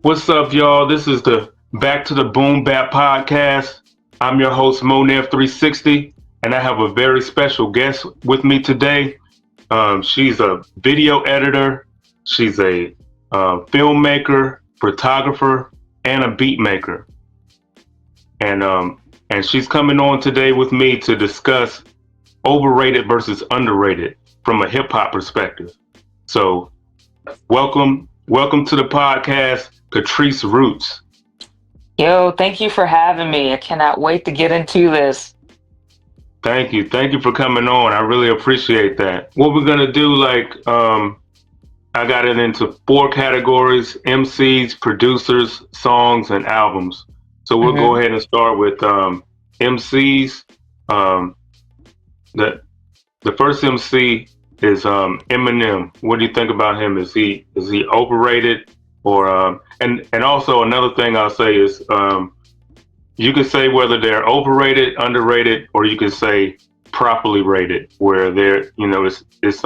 What's up, y'all? This is the Back to the Boom Bap podcast. I'm your host, Monev360, and I have a very special guest with me today. She's a video editor, she's a filmmaker, photographer, and a beat maker. And she's coming on today with me to discuss overrated versus underrated from a hip hop perspective. So, welcome to the podcast, Catrice Roots. Yo, thank you for having me. I cannot wait to get into this. Thank you for coming on. I really appreciate that. What we're gonna do, I got it into four categories: MCs, producers, songs, and albums. So we'll go ahead and start with MCs. The first MC is Eminem. What do you think about him? Is he overrated, or and also another thing I'll say is you could say whether they're overrated, underrated, or you could say properly rated, where they're it's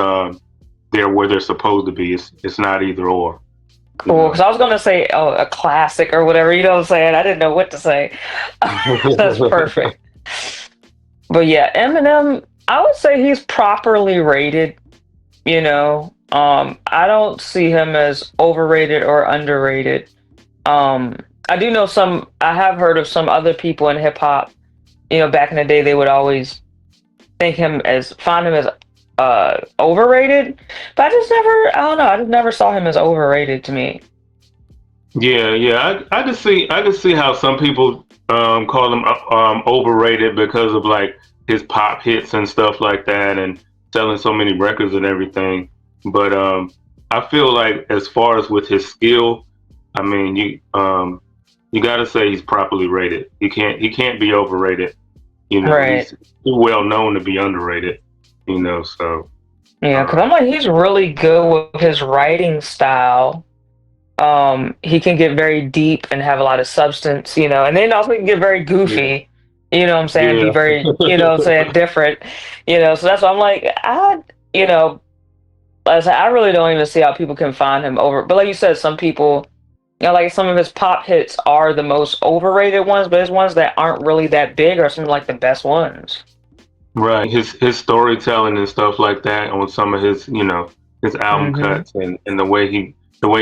they're where they're supposed to be. It's not either or. Cool, because I was gonna say a classic or whatever. You know what I'm saying? I didn't know what to say. That's perfect. But yeah, Eminem, I would say he's properly rated. I don't see him as overrated or underrated. I do know I have heard of some other people in hip hop, back in the day, they would always find him as overrated, but I don't know, I just never saw him as overrated to me. Yeah, I could see how some people call him overrated because of like his pop hits and stuff like that, and selling so many records and everything. But I feel like as far as with his skill, I mean, you got to say he's properly rated. He can't be overrated. Right. He's too well known to be underrated. So Yeah, because I'm like, he's really good with his writing style. He can get very deep and have a lot of substance, and then also he can get very goofy. You know what I'm saying? Yeah. Be very, what I'm saying, different. So that's why I'm like, I really don't even see how people can find him over. But like you said, some people, like some of his pop hits are the most overrated ones, but his ones that aren't really that big are some of like the best ones. Right. His storytelling and stuff like that on some of his album cuts, and the way he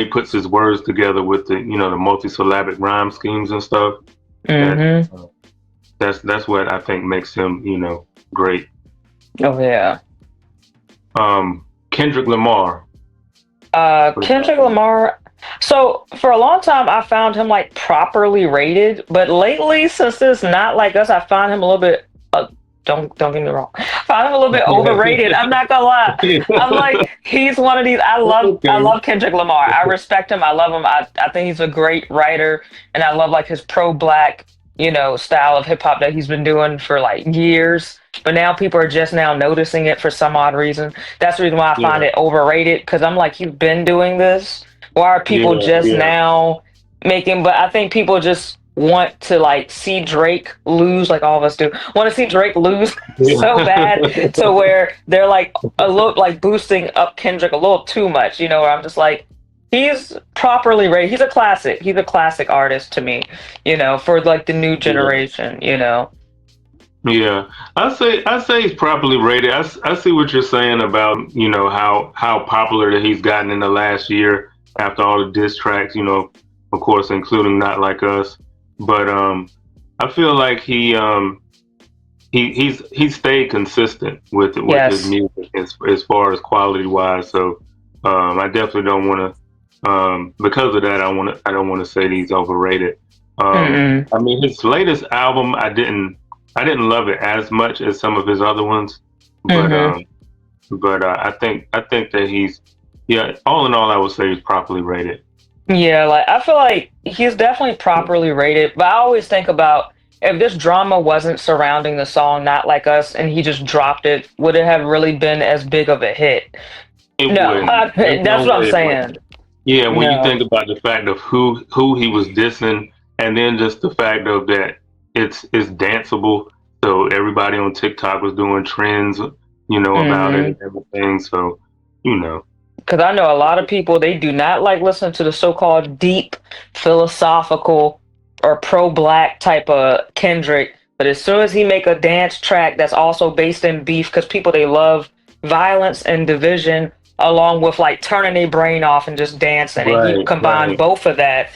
puts his words together with the the multisyllabic rhyme schemes and stuff. That's what I think makes him great. Oh yeah. Kendrick Lamar. Kendrick Lamar. So for a long time, I found him like properly rated, but lately, since it's Not Like Us, I found him a little bit. Don't get me wrong. I found him a little bit overrated. I'm not gonna lie. I'm like, he's one of these. I love Kendrick Lamar. I respect him. I love him. I think he's a great writer, and I love like his pro-black style of hip hop that he's been doing for like years. But now people are just now noticing it for some odd reason. That's the reason why I find it overrated, because I'm like, he's been doing this. Why are people now making? But I think people just want to like see Drake lose, like all of us do. Want to see Drake lose so bad, to where they're like a little like boosting up Kendrick a little too much. Where I'm just like, he's properly rated. He's a classic. He's a classic artist to me. For like the new generation. Yeah, I say he's properly rated. I see what you're saying about how popular that he's gotten in the last year after all the diss tracks. Of course, including Not Like Us. But I feel like he stayed consistent with his music as far as quality wise. So I definitely don't want to because of that I don't want to say he's overrated. I mean, his latest album I didn't love it as much as some of his other ones, but I think that he's all in all I would say he's properly rated. Yeah, like I feel like he's definitely properly rated, but I always think about, if this drama wasn't surrounding the song Not Like Us and he just dropped it, would it have really been as big of a hit? No, that's what I'm saying. Yeah, when you think about the fact of who he was dissing, and then just the fact of that it's danceable, so everybody on TikTok was doing trends, about it and everything. So, because I know a lot of people, they do not like listening to the so-called deep, philosophical, or pro-black type of Kendrick. But as soon as he make a dance track that's also based in beef, because people, they love violence and division, along with like turning their brain off and just dancing, and he Right, combined right. both of that,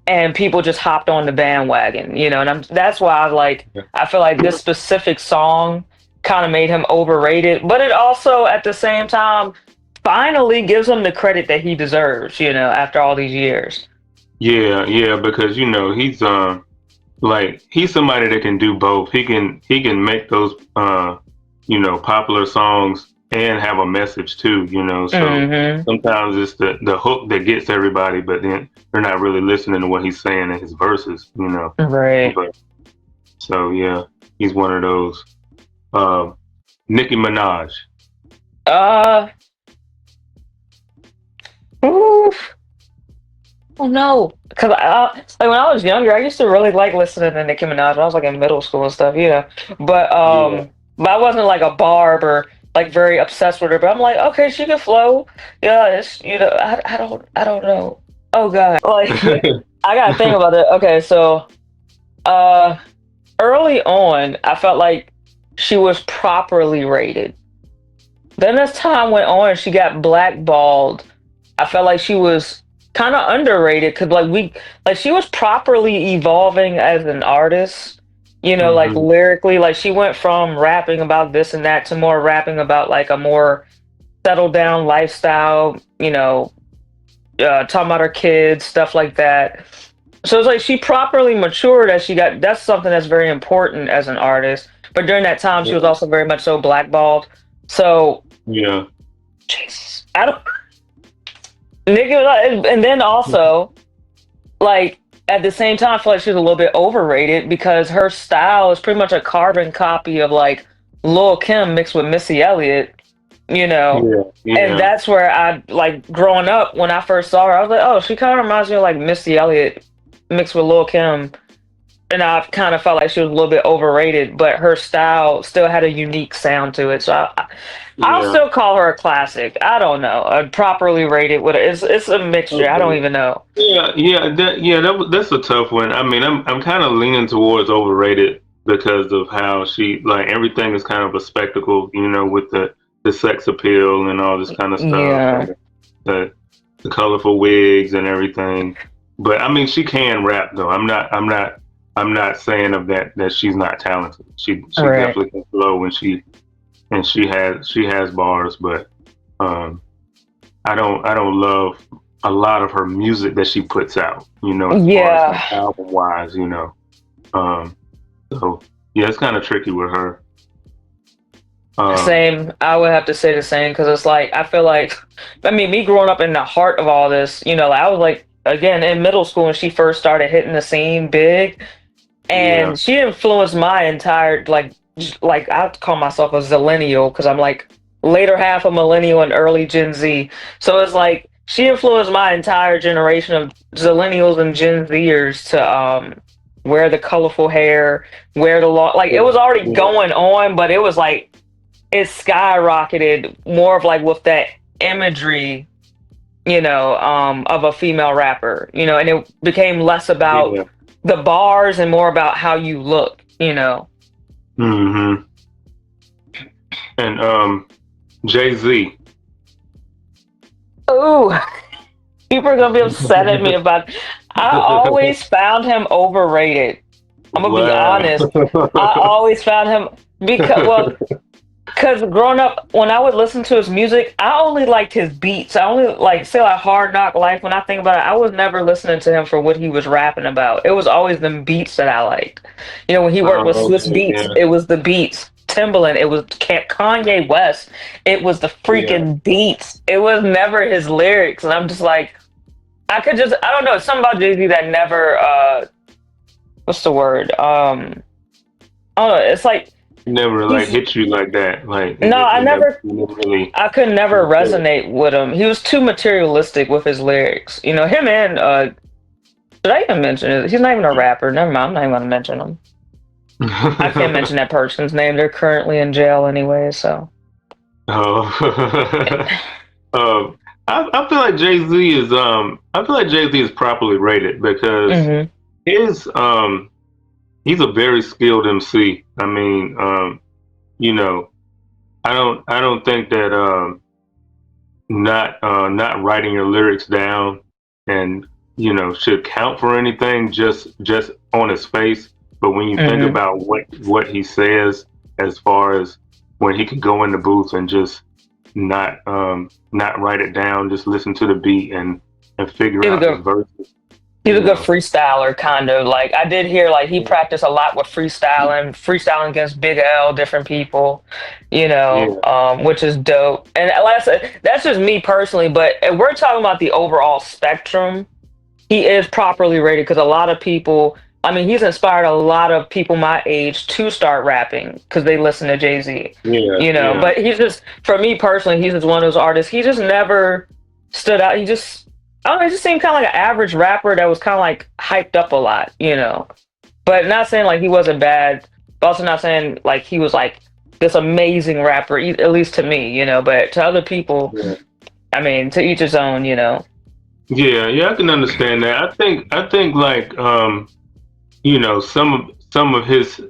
and people just hopped on the bandwagon, you know. And that's why I feel like this specific song kind of made him overrated, but it also at the same time finally gives him the credit that he deserves, you know, after all these years. Yeah, yeah, because like he's somebody that can do both. He can make those popular songs and have a message too, So Hmm. sometimes it's the hook that gets everybody, but then they're not really listening to what he's saying in his verses. Right. But so yeah, he's one of those. Uh, Nicki Minaj. Uh, oof. Oh no, because like when I was younger, I used to really like listening to Nicki Minaj. When I was like in middle school and stuff, you know. But Yeah. but I wasn't like a barb or like very obsessed with her. But I'm like, okay, she can flow. Yeah, it's, you know, I don't know. Oh God, like I gotta think about it. Okay, so uh, early on, I felt like she was properly rated. Then as time went on, she got blackballed. I felt like she was kind of underrated because like she was properly evolving as an artist, you know, like hmm lyrically. Like she went from rapping about this and that to more rapping about like a more settled down lifestyle, you know, talking about her kids, stuff like that. So it's like she properly matured as she got. That's something that's very important as an artist. But during that time, she was Yeah. also very much so blackballed. So Yeah. Jesus, I don't. Nicki, and then also like at the same time, I feel like she's a little bit overrated because her style is pretty much a carbon copy of like Lil Kim mixed with Missy Elliott, you know. Yeah. And Yeah. that's where I like growing up when I first saw her, I was like, oh, she kind of reminds me of like Missy Elliott mixed with Lil Kim. And I kind of felt like she was a little bit overrated, but her style still had a unique sound to it. So I'll Yeah. still call her a classic. I don't know, a properly rated. What it's a mixture. I don't Okay. even know. That's a tough one. I mean, I'm kind of leaning towards overrated because of how she like everything is kind of a spectacle, with the sex appeal and all this kind of stuff Yeah. and the the colorful wigs and everything. But I mean, she can rap though. I'm not saying of that she's not talented. She Right. definitely can flow when she has bars, but um I don't love a lot of her music that she puts out, as far as like Yeah. album wise. Um, so yeah, it's kind of tricky with her. Um, Same. I would have to say the same because it's like I feel like, I mean, me growing up in the heart of all this, you know, like, I was like again in middle school when she first started hitting the scene big, yeah, and she influenced my entire like I call myself a zillennial because I'm like later half a millennial and early Gen Z. So it's like she influenced my entire generation of zillennials and Gen Zers to wear the colorful hair, wear the long, like it was already yeah, going on, but it was like it skyrocketed more of like with that imagery, you know, of a female rapper, you know, and it became less about yeah. the bars and more about how you look, you know. hmm And Jay-Z. Ooh, people are gonna be upset at me about. I always found him overrated. I'm gonna be Wow. honest. I always found him because growing up, when I would listen to his music, I only liked his beats. I only like say like Hard Knock Life. When I think about it, I was never listening to him for what he was rapping about. It was always the beats that I liked. You know, when he worked with Swiss Okay, Beats, yeah, it was the beats. Timbaland, it was Kanye West. It was the yeah. freaking beats. It was never his lyrics, and I'm just like, I don't know. It's something about Jay Z that never what's the word? I don't know. It's like Never like he's hit you like that. Like no, I never you never really. I could never resonate with him. He was too materialistic with his lyrics. You know, him and should I even mention it? He's not even a rapper. Never mind, I'm not even gonna mention him. I can't mention that person's name. They're currently in jail anyway, so Oh. um, I feel like Jay-Z is I feel like Jay-Z is properly rated because Mm-hmm. his he's a very skilled MC. I mean, you know, I don't think that not writing your lyrics down and should count for anything just on his face. But when you think Mm-hmm. about what he says, as far as when he can go in the booth and just not write it down, just listen to the beat and figure He's a out his good verses. he's a You good know, freestyler, kind of. Like I did hear, like he practiced a lot with freestyling against Big L, different people, yeah, which is dope. And like I said, that's just me personally. But if we're talking about the overall spectrum, he is properly rated because a lot of people. I mean, he's inspired a lot of people my age to start rapping because they listen to Jay-Z. yeah, yeah, But he's just, for me personally, he's just one of those artists. He just never stood out. I don't know, he just seemed kind of like an average rapper that was kind of like hyped up a lot. But not saying like he wasn't bad, but also not saying like he was like this amazing rapper, at least to me. But to other people, yeah. I mean, to each his own. Yeah, yeah, I can understand that. I think like some of his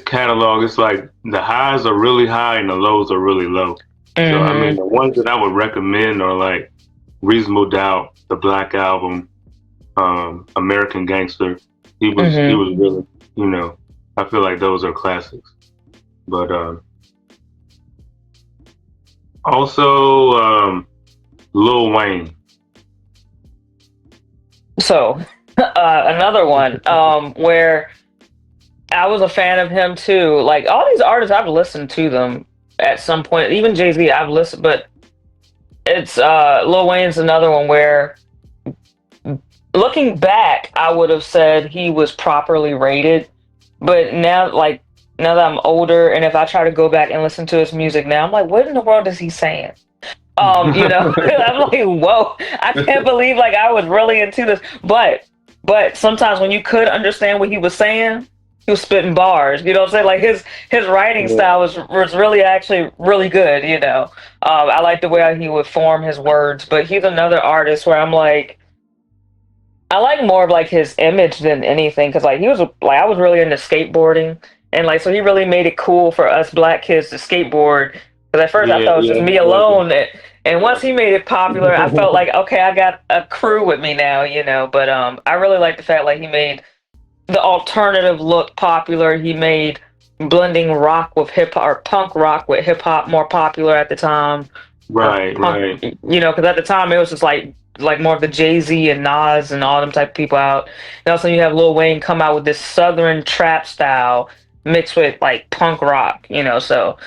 catalog is like the highs are really high and the lows are really low. So I mean Hmm. the ones that I would recommend are like Reasonable Doubt, the Black Album, American Gangster. He Hmm. was really I feel like those are classics. But also Lil Wayne. So, another one where I was a fan of him too. Like all these artists, I've listened to them at some point. Even Jay-Z, I've listened, but it's Lil Wayne's another one where, looking back, I would have said he was properly rated. But now that I'm older, and if I try to go back and listen to his music now, I'm like, what in the world is he saying? I'm like, whoa, I can't believe like I was really into this. But sometimes when you could understand what he was saying, he was spitting bars. You know what I'm saying? Like his writing Yeah, style was really actually really good. I like the way he would form his words. But he's another artist where I'm like, I like more of like his image than anything, because like he was like, I was really into skateboarding, and like so he really made it cool for us black kids to skateboard. Because at first I yeah, thought it was yeah, just he me was. alone, and once he made it popular, I felt like, okay, I got a crew with me now. But I really like the fact like he made the alternative look popular. He made blending rock with hip hop, or punk rock with hip hop, more popular at the time, or Right, punk, right. because at the time it was just like more of the Jay-Z and Nas and all them type of people out. And also you have Lil Wayne come out with this southern trap style mixed with like punk rock. So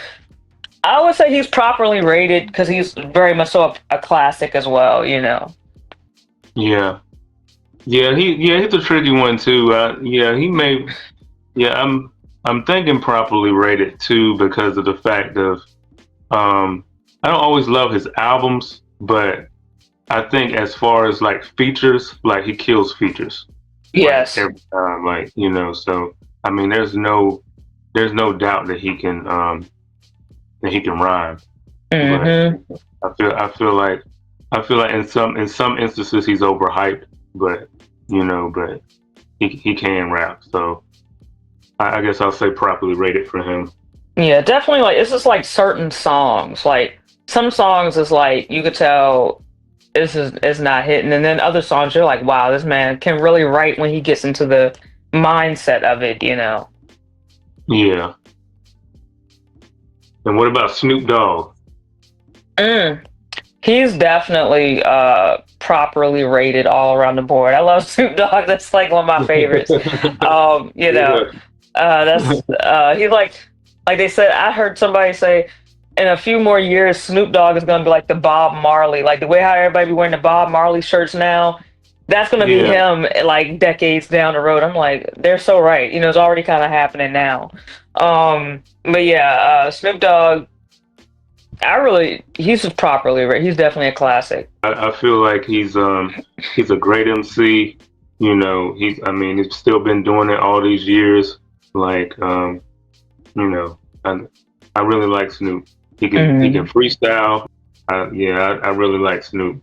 I would say he's properly rated because he's very much so a classic as well. Yeah. He's a tricky one too. Yeah, he may. Yeah, I'm thinking properly rated too because of the fact of um, I don't always love his albums, but I think as far as like features, like he kills features like Yes. every time, like So I mean, there's no doubt that he can rhyme, but Hmm. I feel like in some instances he's overhyped, but but he can rap, so I guess I'll say properly rated for him. Yeah, definitely. Like it's just like certain songs. Like some songs is like you could tell this is not hitting, and then other songs you're like, wow, this man can really write when he gets into the mindset of it. Yeah. And what about Snoop Dogg? Mm. He's definitely properly rated all around the board. I love Snoop Dogg. That's like one of my favorites. Um, you know, Yeah. that's he's like they said. I heard somebody say in a few more years, Snoop Dogg is gonna be like the Bob Marley, like the way how everybody be wearing the Bob Marley shirts now. That's gonna be Yeah. him like decades down the road. I'm like, they're so right. It's already kind of happening now. But yeah, Snoop Dogg, he's just properly rated. He's definitely a classic. I feel like he's a great MC. I mean he's still been doing it all these years. Like you know, I I really like Snoop. He can Hmm. freestyle. I really like Snoop.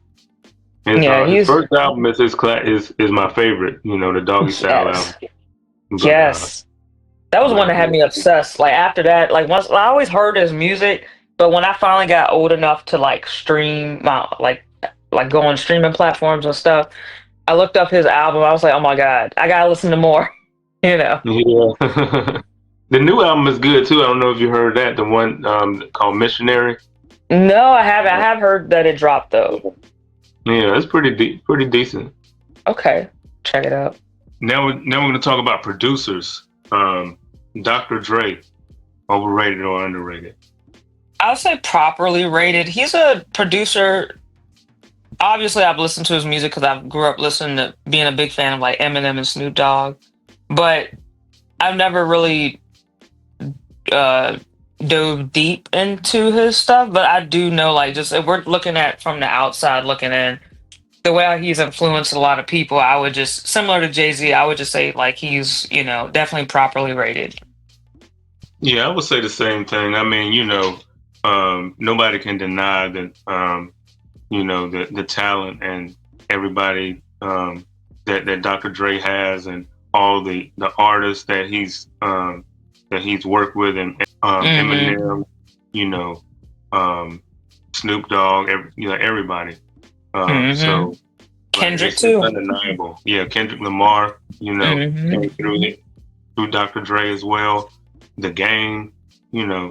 His He's first album is my favorite. You know, the Doggy Style album. yes, But yes. That was one that had me obsessed. Like after that, like once I always heard his music, but when I finally got old enough to like stream my like go on streaming platforms and stuff, I looked up his album. I was like, oh my god, I gotta listen to more. You know. yeah. The new album is good too. I don't know if you heard that. The one called Missionary. No, I haven't. I have heard that it dropped though. Yeah, it's pretty decent. Okay, check it out. Now we're gonna talk about producers. Dr. Dre, overrated or underrated? I would say properly rated. He's a producer. Obviously, I've listened to his music because I grew up listening to being a big fan of like Eminem and Snoop Dogg, but I've never really dove deep into his stuff. But I do know, like, just if we're looking at from the outside looking in, the way he's influenced a lot of people, I would just similar to Jay-Z, I would just say like he's definitely properly rated. Yeah, I would say the same thing. I mean, nobody can deny that the talent and everybody that Dr. Dre has, and all the artists that he's worked with, and Eminem, Snoop Dogg, everybody. So Kendrick it's too. Undeniable. Yeah, Kendrick Lamar, came through Dr. Dre as well. The Game,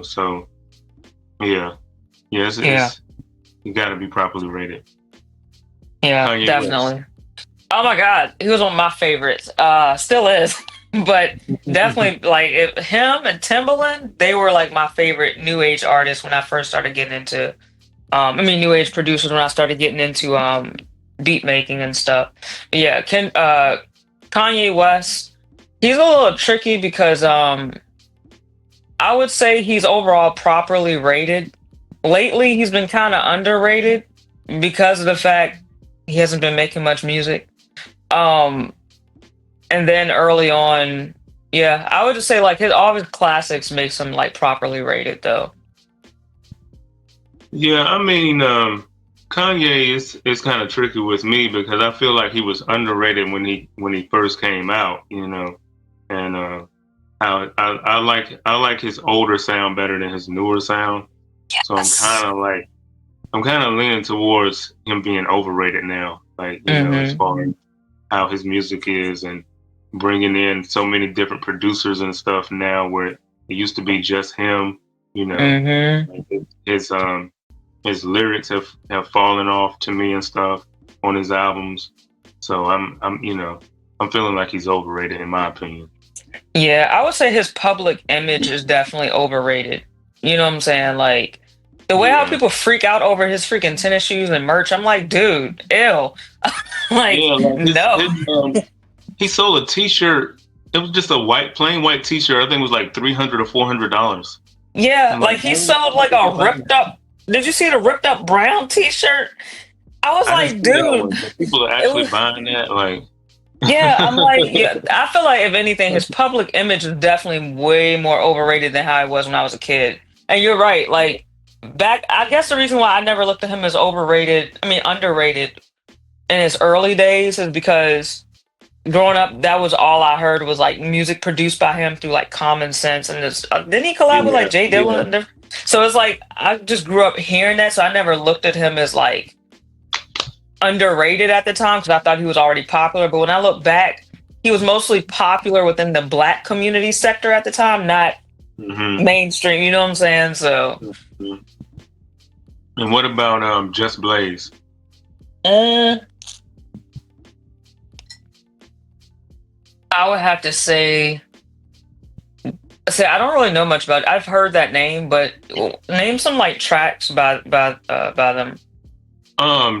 so yeah, it's you got to be properly rated. Yeah, Kanye definitely. West. Oh my God, he was one of my favorites. Still is, but definitely like him and Timbaland, they were like my favorite new age artists when I first started getting into. New age producers when I started getting into beat making and stuff. But yeah, Kanye West, he's a little tricky because I would say he's overall properly rated. Lately, he's been kind of underrated because of the fact he hasn't been making much music. And then early on, yeah, I would just say like all his classics makes him like properly rated though. Yeah, I mean, Kanye is kind of tricky with me because I feel like he was underrated when he first came out, and I like his older sound better than his newer sound. Yes. So I'm kind of leaning towards him being overrated now, like as far as how his music is, and bringing in so many different producers and stuff now, where it used to be just him. His lyrics have fallen off to me and stuff on his albums. So I'm feeling like he's overrated in my opinion. Yeah, I would say his public image is definitely overrated. You know what I'm saying? Like the way how people freak out over his freaking tennis shoes and merch, I'm like, dude, ew. No. He sold a T-shirt. It was just a plain white T-shirt. I think it was like $300 or $400. Yeah, like he sold like a ripped up. Did you see the ripped up brown T-shirt? I was like, dude, people are actually buying that. Like, yeah, I'm like, yeah. I feel like if anything, his public image is definitely way more overrated than how it was when I was a kid. And you're right. Like I guess the reason why I never looked at him as underrated in his early days is because growing up, that was all I heard was like music produced by him through like Common Sense, and didn't he collab with like Jay Dilla? Yeah. So it's like I just grew up hearing that, so I never looked at him as like underrated at the time because I thought he was already popular. But when I look back, he was mostly popular within the Black community sector at the time, not mainstream. You know what I'm saying? So. And what about Just Blaze? I would have to say I don't really know much about it. I've heard that name, but name some like tracks by them.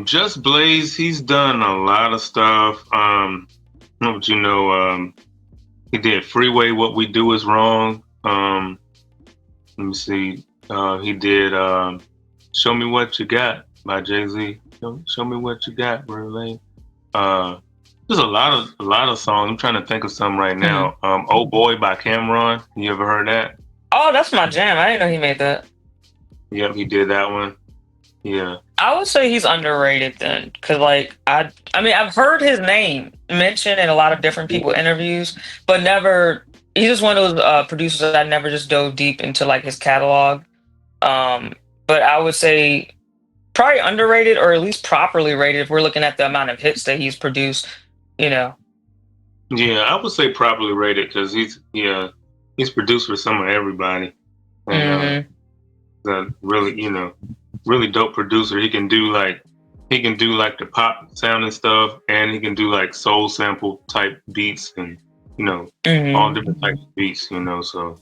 Just Blaze, he's done a lot of stuff. He did Freeway, What We Do Is Wrong. Let me see. He did Show Me What You Got by Jay-Z. Show Me What You Got, really. There's a lot of songs. I'm trying to think of some right now. Oh Boy by Cameron. You ever heard that? Oh, that's my jam. I didn't know he made that. Yep, he did that one. Yeah. I would say he's underrated then, because like I mean I've heard his name mentioned in a lot of different people interviews, but never. He's just one of those producers that I never just dove deep into like his catalog. Um, but I would say probably underrated or at least properly rated if we're looking at the amount of hits that he's produced. You know. Yeah, I would say properly rated because he's produced for some of everybody, and Hmm. the really really dope producer. He can do like the pop sounding stuff, and he can do like soul sample type beats, and you know all Hmm. different types of beats. So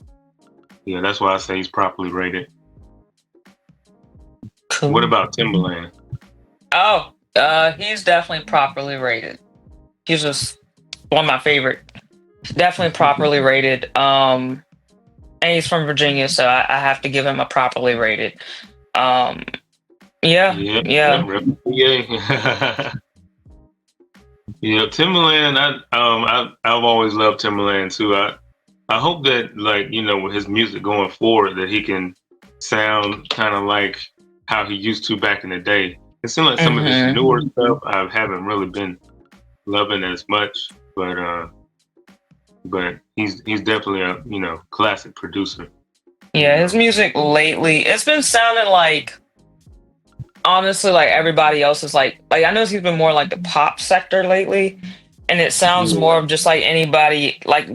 yeah, that's why I say he's properly rated. What Cool. about Timbaland? Oh, he's definitely properly rated. He's just one of my favorite. Definitely properly rated. And he's from Virginia, so I have to give him a properly rated. Um, yeah, Yeah, yeah. yeah. Yeah, Timberland. I've always loved Timberland too. I hope that like with his music going forward that he can sound kind of like how he used to back in the day. It seems like some of his Hmm. newer stuff I haven't really been loving as much, but he's definitely a classic producer. Yeah, his music lately, it's been sounding like honestly like everybody else is like I know he's been more like the pop sector lately, and it sounds more Yeah, of just like anybody like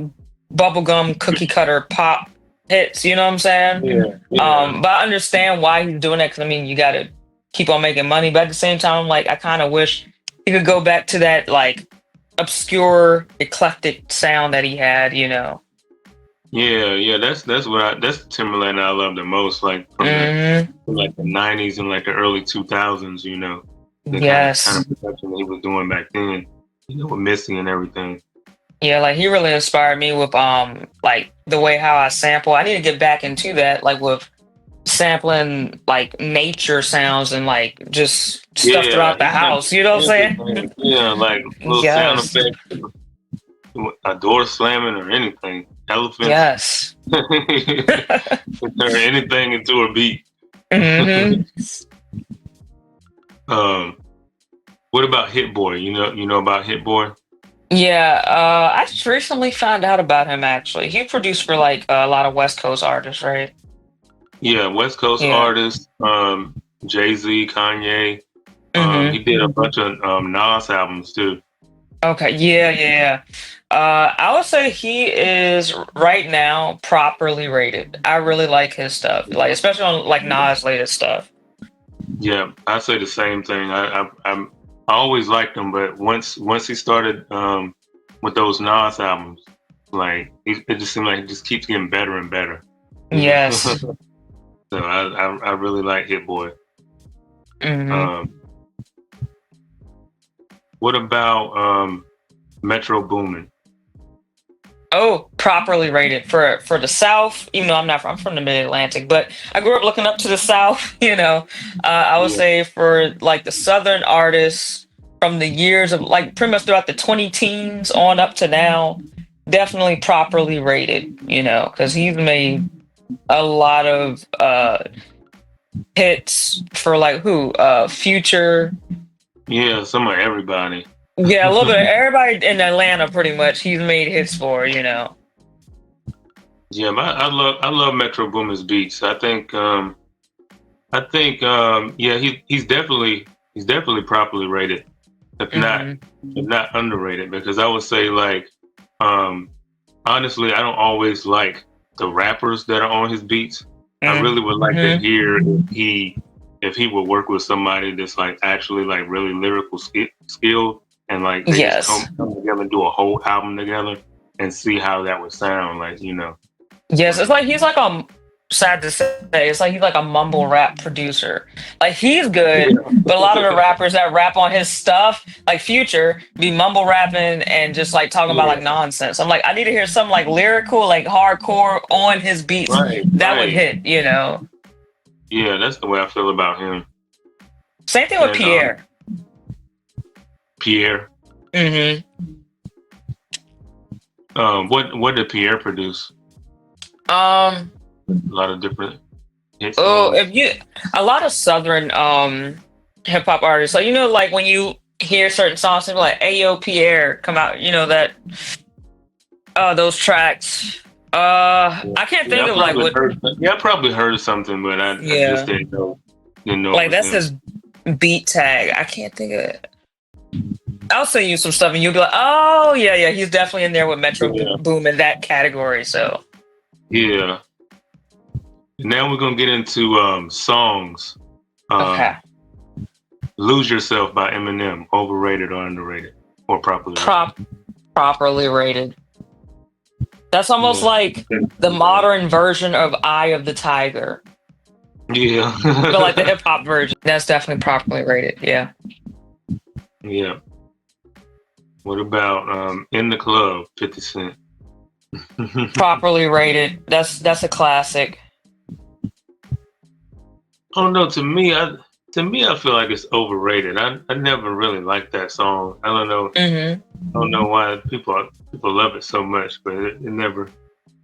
bubblegum cookie cutter pop hits, you know what I'm saying? yeah, yeah, But I understand why he's doing that because I mean you gotta keep on making money, but at the same time, like I kind of wish he could go back to that like obscure, eclectic sound that he had, you know. yeah. That's the Timberland I love the most. Like Hmm. from like the '90s and like the early 2000s. The kind Yes. of production that he was doing back then. With Missy and everything. Yeah, like he really inspired me with like the way how I sample. I need to get back into that, like with sampling like nature sounds and like just stuff Yeah, throughout the he house. sampled You know what I'm saying? everything. Yeah, like little sound Yes. effects, a door slamming or anything. Elephants. Yes. Turn anything into a beat. Hmm. um, what about Hit Boy? You know about Hit Boy? Yeah, I just recently found out about him actually. He produced for like a lot of West Coast artists, right? Yeah, West Coast Yeah. artist. Jay-Z, Kanye. He Hmm. did a bunch of Nas albums too. Okay, yeah, yeah. I would say he is right now properly rated. I really like his stuff, like especially on like Nas' latest stuff. Yeah, I say the same thing. I always liked him, but once he started with those Nas albums, like it just seemed like it just keeps getting better and better. Yes. So I really like Hit Boy. Hmm. Um, what about Metro Boomin? Oh, properly rated for the South. Even though I'm from the Mid Atlantic, but I grew up looking up to the South. You know, I would Yeah, say for like the Southern artists from the years of like pretty much throughout the 20 teens on up to now, definitely properly rated. You know, because he's made a lot of hits for like who Future. yeah, some of everybody. Yeah, a little bit of everybody in Atlanta pretty much he's made hits for, you know. Yeah, but I love Metro Boomin's beats. I think yeah, he's definitely properly rated. if not Hmm. if not underrated, because I would say like um honestly I don't always like the rappers that are on his beats. I really would like to Hmm. hear if he would work with somebody that's like actually like really lyrical skill, and like they just Yes. come together and do a whole album together and see how that would sound like. Yes, it's um, like he's like sad to say, it's like he's like a mumble rap producer. Like he's good, but a lot of the rappers that rap on his stuff, like Future, be mumble rapping and just like talking about yeah, like nonsense. I'm like, I need to hear something like lyrical, like hardcore on his beats. right, That would right. hit, you know. Yeah, that's the way I feel about him. Same thing with And Pierre. Pierre. Hmm. What did Pierre produce? Um, A lot of different. hit Oh, songs. if you a lot of Southern hip hop artists, like like when you hear certain songs, they're like Ayo Pierre come out, that those tracks. I can't Yeah, think of like what. I probably heard something, but I just Yeah, didn't know it like was that's him. his beat tag. I can't think of it. I'll send you some stuff, and you'll be like, "Oh yeah, yeah, he's definitely in there with Metro Yeah. Boom in that category." So Yeah. Now we're gonna get into songs. okay, Um, "Lose Yourself" by Eminem, overrated or underrated, or properly rated. prop properly rated. That's almost Yeah. like the modern version of "Eye of the Tiger," Yeah. but like the hip hop version. That's definitely properly rated. Yeah, Yeah. What about "In the Club," 50 Cent? properly rated. That's a classic. Oh no, to me, I feel like it's overrated. I never really liked that song. I don't know. Hmm. I don't know why people love it so much, but it never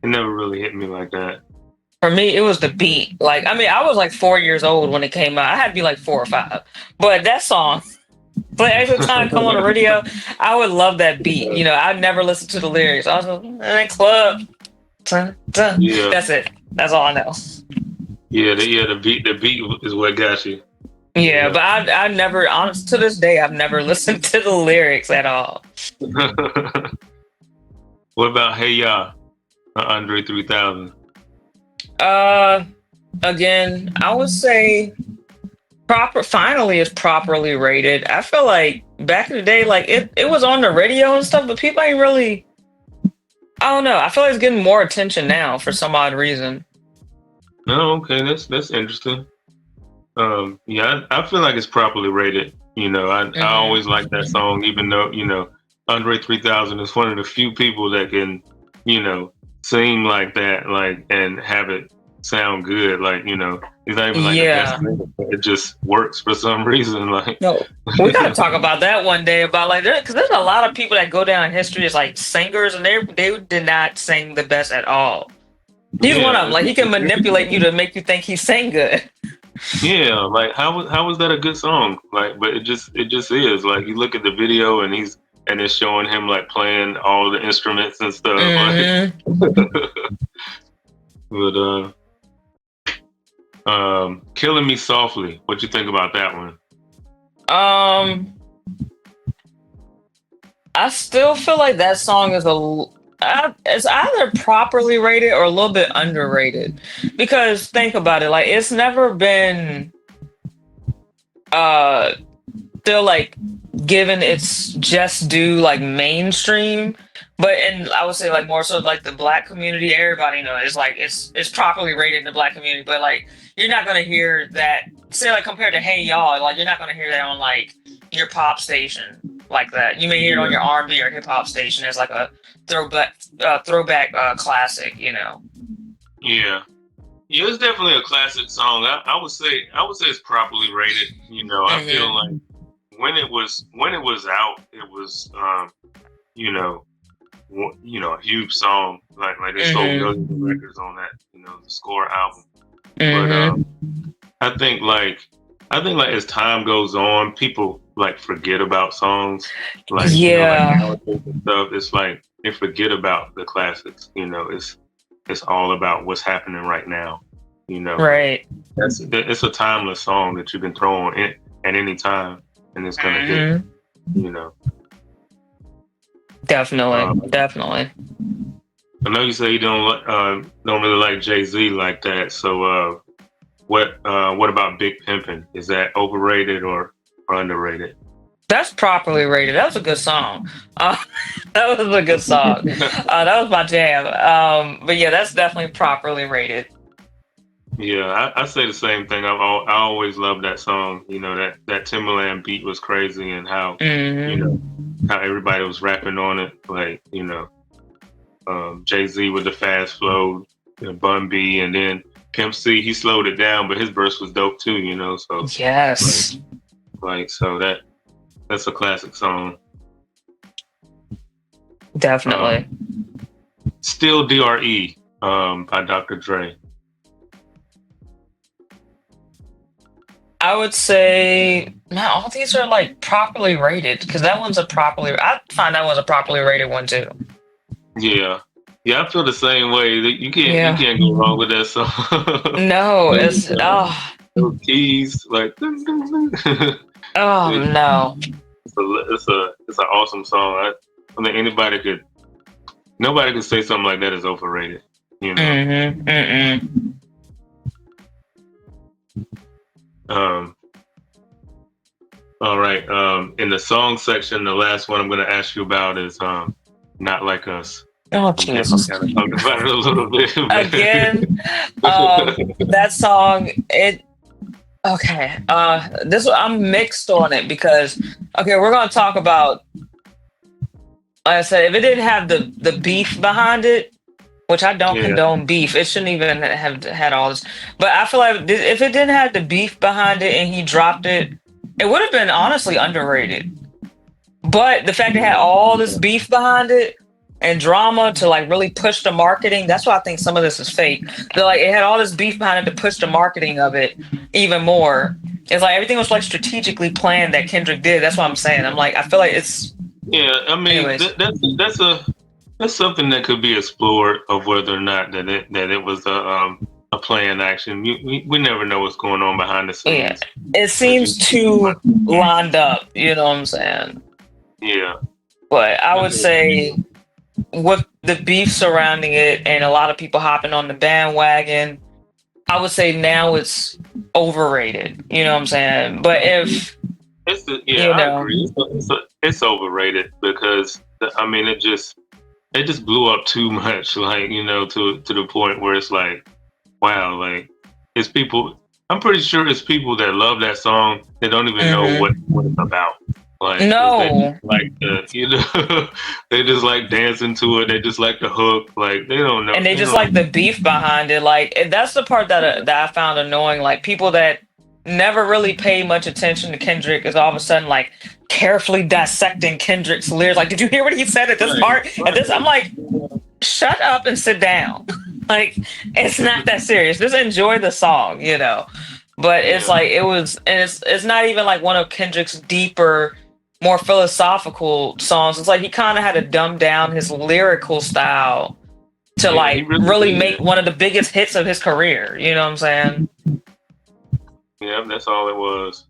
really hit me like that. For me, it was the beat. Like, I mean, I was like 4 years old when it came out. I had to be like 4 or 5. But that song, but every time it come on the radio, I would love that beat. I'd never listen to the lyrics. I was like, in the club. Dun, dun. Yeah, That's it. That's all I know. the beat is what got you. Yeah, Yeah. but I never, honest to this day, I've never listened to the lyrics at all. What about "Hey Ya," Andre 3000? Uh, Again, I would say finally is properly rated. I feel like back in the day, like it was on the radio and stuff, but people ain't really. I don't know. I feel like it's getting more attention now for some odd reason. No, okay, that's interesting. Yeah, I feel like it's properly rated. I Hmm. always like that song, even though Andre 3000 is one of the few people that can, you know, sing like that, like and have it sound good. Like he's not even like the best Yeah. singer, but it just works for some reason. Like, No, we gotta talk about that one day about like because there's a lot of people that go down in history as like singers and they did not sing the best at all. He's one of them. yeah, Like he can manipulate you to make you think he sang good. yeah. Like how was that a good song? Like, but it just is. Like you look at the video and it's showing him like playing all the instruments and stuff. Like, Hmm. but "Killing Me Softly." What you think about that one? Um, I still feel like that song is it's either properly rated or a little bit underrated because think about it, like it's never been uh still like given its just due like mainstream, but and I would say like more so like the black community, everybody it's like it's properly rated in the black community, but like you're not gonna hear that say like compared to Hey Y'all, like you're not gonna hear that on like your pop station like that. You may hear it on Yeah, your R&B or hip hop station as like a throwback classic. yeah, yeah. It's definitely a classic song. I would say it's properly rated. I feel like Hmm. when it was out, it was a huge song. Like they sold Hmm. millions of records on that. The Score album. But Hmm. I think like as time goes on, people like forget about songs. Like Yeah. nowadays and stuff, it's like they forget about the classics. It's all about what's happening right now. But Right. it's a timeless song that you can throw on it at any time, and it's gonna hit. Hmm. You know. Definitely. Um, Definitely. I know you say you don't really like Jay-Z like that. So what about Big Pimpin'? Is that overrated or underrated? That's properly rated. That was a good song. Uh, that was a good song. That was my jam. But yeah, that's definitely properly rated. Yeah, I say the same thing. I always loved that song. That Timberland beat was crazy, and you Hmm. know how everybody was rapping on it. Like Jay-Z with the fast flow, Bun B, and then Pimp C. He slowed it down, but his verse was dope too. So like Yes, so that's a classic song. definitely. Um, Still Dre by Dr. Dre. I would say, man, all these are like properly rated because that one's a properly. I find that one's a properly rated one too. Yeah, yeah, I feel the same way. You Yeah. can't go wrong with that song. No, it's Those keys like. oh no. It's an awesome song. I think nobody could say something like that is overrated. You know. Mm-hmm. Mm-mm. All right. In the song section, the last one I'm going to ask you about is "Not Like Us." Oh Okay, Jesus. kind of talked about it a little bit. Again, that song. Okay. This I'm mixed on it because okay, we're gonna talk about. Like I said, if it didn't have the beef behind it, which I don't Yeah. condone beef, it shouldn't even have had all this. But I feel like if it didn't have the beef behind it and he dropped it, it would have been honestly underrated. But the fact it had all this beef behind it and drama to like really push the marketing, that's why I think some of this is fake. Like it had all this beef behind it to push the marketing of it even more. It's like everything was like strategically planned that Kendrick did. That's what I'm saying. I'm like, I feel like it's. Yeah, I mean that's something that could be explored of whether or not that it was a planned action. We never know what's going on behind the Yeah, scenes. it seems too lined up. You know what I'm saying? Yeah, But I would say with the beef surrounding it and a lot of people hopping on the bandwagon, I would say now it's overrated. You know what I'm saying? But if I agree. It's overrated because I mean it just blew up too much, like to the point where it's like, wow, like it's people. I'm pretty sure it's people that love that song. They don't even know what it's about. Like no, they like they just like dancing to it. They just like the hook. Like they don't know. and they just like the beef behind it. Like and that's the part that I found annoying. Like people that never really pay much attention to Kendrick is all of a sudden like carefully dissecting Kendrick's lyrics. Like, did you hear what he said at this part? At this, I'm like, shut up and sit down. Like, it's not that serious. Just enjoy the song, you know. But it's like it was, and it's not even like one of Kendrick's deeper, more philosophical songs. It's like he kind of had to dumb down his lyrical style to like really make one of the biggest hits of his career. You know what I'm saying? Yeah, that's all it was.